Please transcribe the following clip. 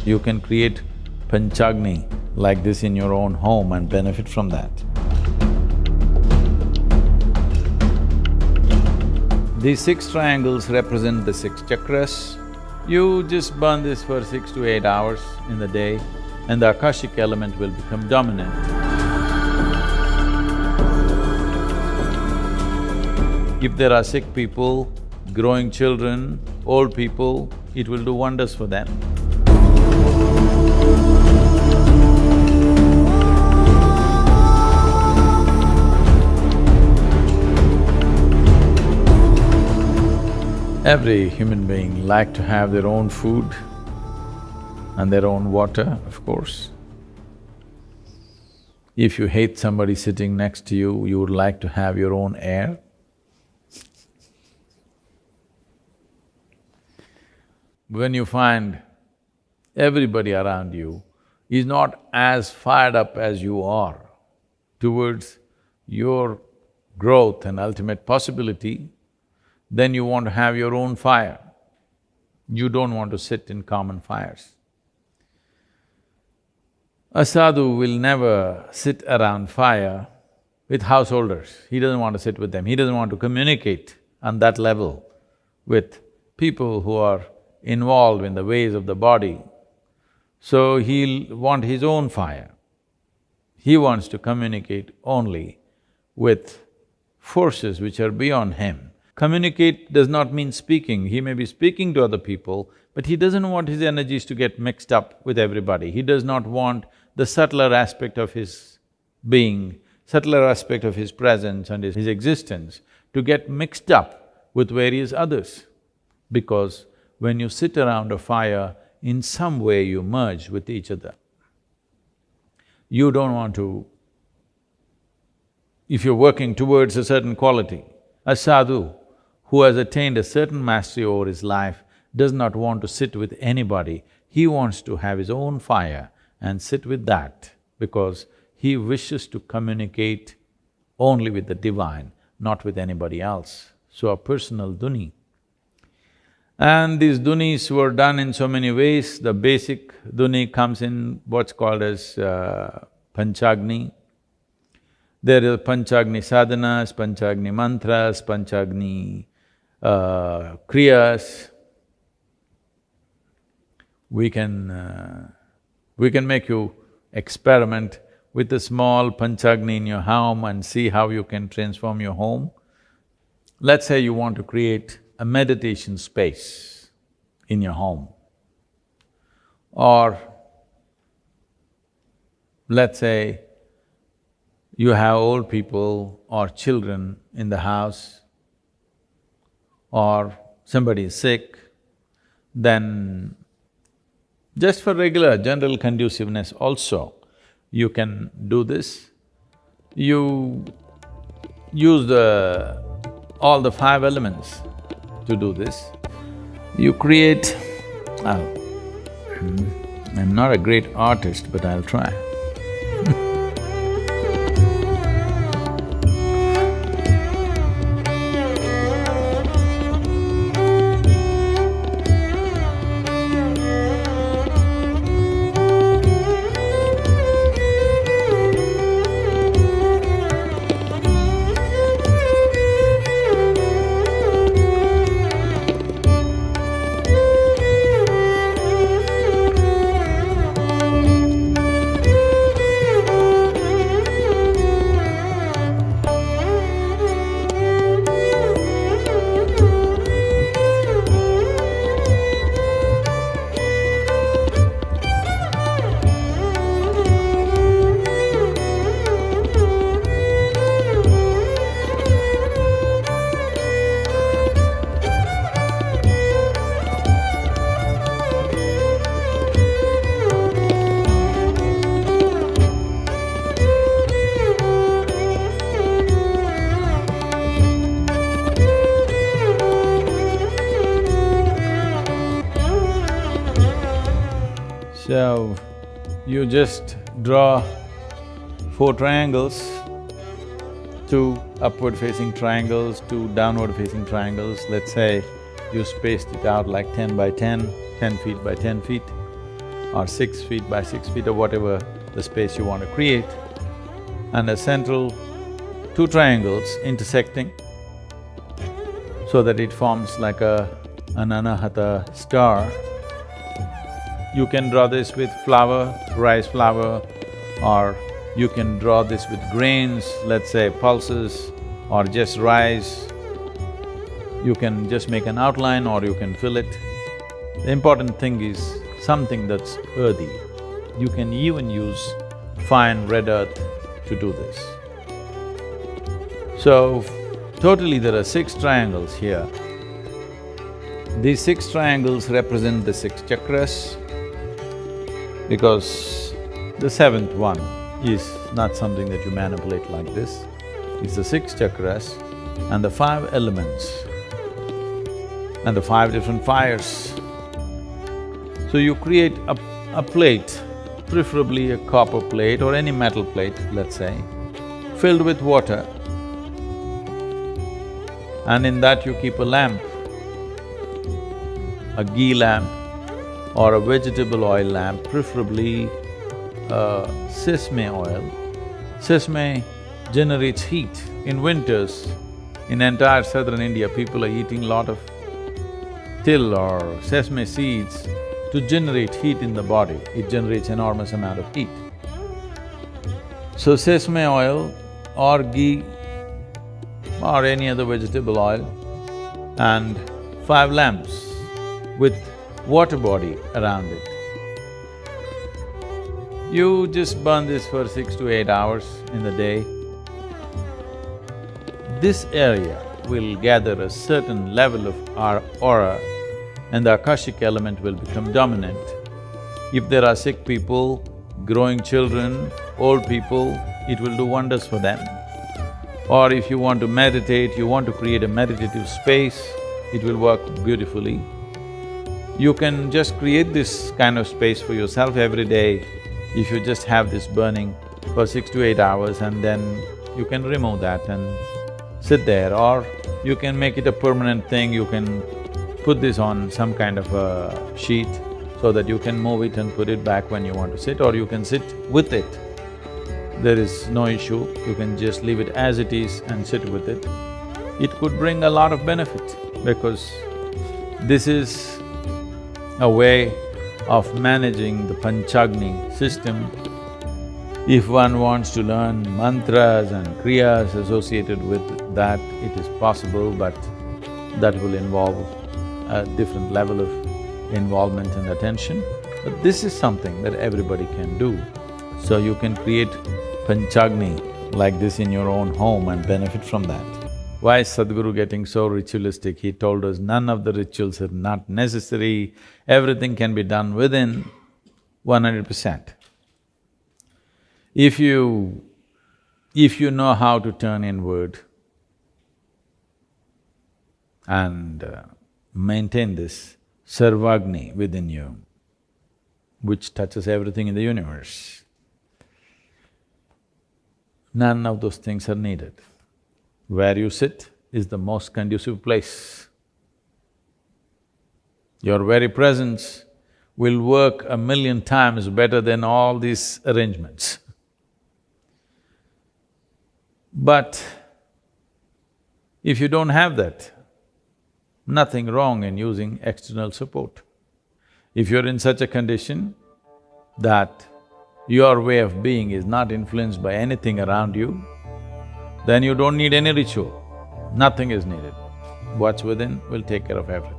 You can create panchagni like this in your own home and benefit from that. These 6 triangles represent the 6 chakras. You just burn this for 6 to 8 hours in the day and the Akashik element will become dominant. If there are sick people, growing children, old people, it will do wonders for them. Every human being like to have their own food and their own water, of course. If you hate somebody sitting next to you, you would like to have your own air. When you find everybody around you is not as fired up as you are towards your growth and ultimate possibility, then you want to have your own fire. You don't want to sit in common fires. A sadhu will never sit around fire with householders. He doesn't want to sit with them. He doesn't want to communicate on that level with people who are involved in the ways of the body. So he'll want his own fire. He wants to communicate only with forces which are beyond him. Communicate does not mean speaking. He may be speaking to other people, but he doesn't want his energies to get mixed up with everybody. He does not want the subtler aspect of his being, subtler aspect of his presence and his existence to get mixed up with various others. Because when you sit around a fire, in some way you merge with each other. You don't want to… If you're working towards a certain quality, a sadhu who has attained a certain mastery over his life does not want to sit with anybody. He wants to have his own fire and sit with that because he wishes to communicate only with the divine, not with anybody else. So a personal dhuni. And these dhunis were done in so many ways. The basic dhuni comes in what's called as panchagni. There are panchagni sadhanas, panchagni mantras, panchagni kriyas. We can make you experiment with a small panchagni in your home and see how you can transform your home. Let's say you want to create a meditation space in your home. Or let's say you have old people or children in the house, or somebody is sick, then just for regular general conduciveness also, you can do this. You use all the 5 elements to do this. You create… I'm not a great artist, but I'll try. So, you just draw 4 triangles, 2 upward-facing triangles, 2 downward-facing triangles. Let's say you spaced it out like 10 by 10, 10 feet by 10 feet. or 6 feet by 6 feet or whatever the space you want to create, and a central two triangles intersecting so that it forms like an anahata star. You can draw this with flour, rice flour, or you can draw this with grains, let's say pulses or just rice. You can just make an outline or you can fill it. The important thing is something that's earthy. You can even use fine red earth to do this. So, totally there are 6 triangles here. These 6 triangles represent the 6 chakras, because the 7th one is not something that you manipulate like this. It's the 6 chakras and the 5 elements and the 5 different fires. So you create a plate, preferably a copper plate or any metal plate, let's say, filled with water, and in that you keep a lamp, a ghee lamp or a vegetable oil lamp, preferably sesame oil. Sesame generates heat. In winters, in entire southern India, people are eating lot of till or sesame seeds to generate heat in the body. It generates enormous amount of heat. So sesame oil or ghee or any other vegetable oil and 5 lamps with water body around it. You just burn this for 6 to 8 hours in the day. This area will gather a certain level of our aura and the Akashik element will become dominant. If there are sick people, growing children, old people, it will do wonders for them. Or if you want to meditate, you want to create a meditative space, it will work beautifully. You can just create this kind of space for yourself every day if you just have this burning for 6 to 8 hours, and then you can remove that and sit there. Or you can make it a permanent thing, you can put this on some kind of a sheet so that you can move it and put it back when you want to sit, or you can sit with it. There is no issue, you can just leave it as it is and sit with it. It could bring a lot of benefit because this is a way of managing the Panchagni system. If one wants to learn mantras and kriyas associated with that, it is possible, but that will involve a different level of involvement and attention. But this is something that everybody can do. So you can create Panchagni like this in your own home and benefit from that. Why is Sadhguru getting so ritualistic? He told us none of the rituals are not necessary, everything can be done within 100%. If you know how to turn inward and maintain this Sarvagni within you, which touches everything in the universe, none of those things are needed. Where you sit is the most conducive place. Your very presence will work 1,000,000 times better than all these arrangements. But if you don't have that, nothing wrong in using external support. If you're in such a condition that your way of being is not influenced by anything around you, then you don't need any ritual, nothing is needed. What's within will take care of everything.